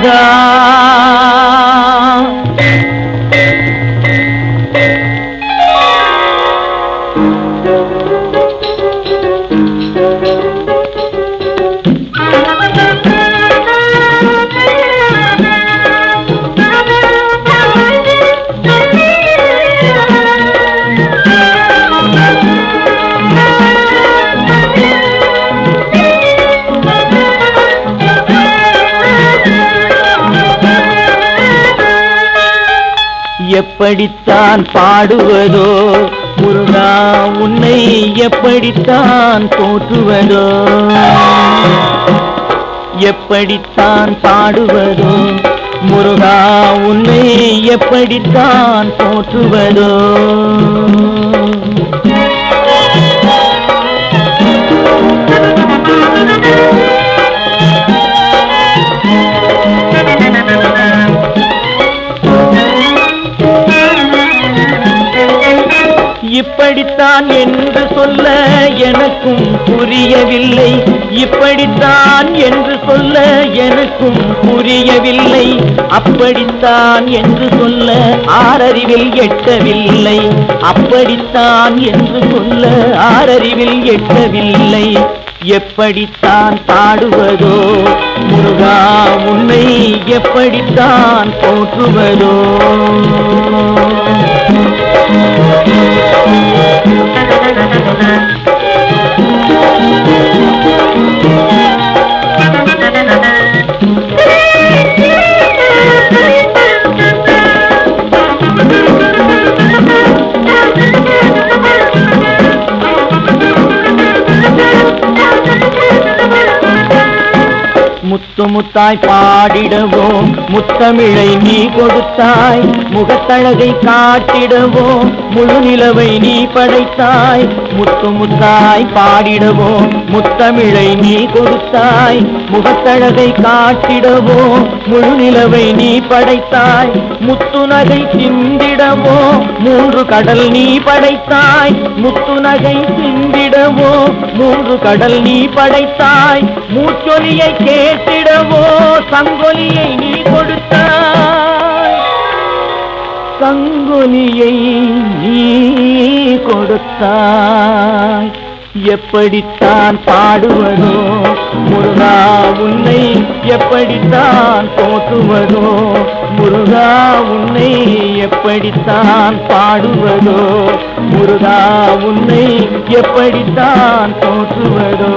முருகா. எப்படித்தான் பாடுவதோ முருகா, உன்னை எப்படித்தான் போற்றுவதோ? எப்படித்தான் பாடுவதோ முருகா, உன்னை எப்படித்தான் போற்றுவதோ? இப்படித்தான் என்று சொல்ல எனக்கும் புரியவில்லை, இப்படித்தான் என்று சொல்ல எனக்கும் புரியவில்லை. அப்படித்தான் என்று சொல்ல ஆறறிவில் எட்டவில்லை, அப்படித்தான் என்று சொல்ல ஆறறிவில் எட்டவில்லை. எப்படித்தான் பாடுவதோ முருகா, உன்னை எப்படித்தான் போற்றுவதோ? முத்து முத்தாய் பாடிடவோம் முத்தமிழை நீ கொடுத்தாய், முகத்தழகை காட்டிடவோம் முழு நிலவை நீ படைத்தாய். முத்து முத்தாய் பாடிடவோம் முத்தமிழை நீ கொடுத்தாய், முகத்தழகை காட்டிடவோம் முழு நிலவை நீ படைத்தாய். முத்துநகை சிந்திடவோ மூன்று கடல் நீ படைத்தாய், முத்துநகை சிந்திடவோ மூன்று கடல் நீ படைத்தாய். மூச்சொலியை கேட்டிடவோ சங்கொலியை நீ கொடுத்தாய், சங்கொலியை நீ கொடுத்தாய். எப்படித்தான் பாடுவதோ முருகா, உன்னை எப்படித்தான் போற்றுவதோ? முருகா, உன்னை எப்படித்தான் பாடுவதோ? முருகா, உன்னை எப்படித்தான் போற்றுவதோ?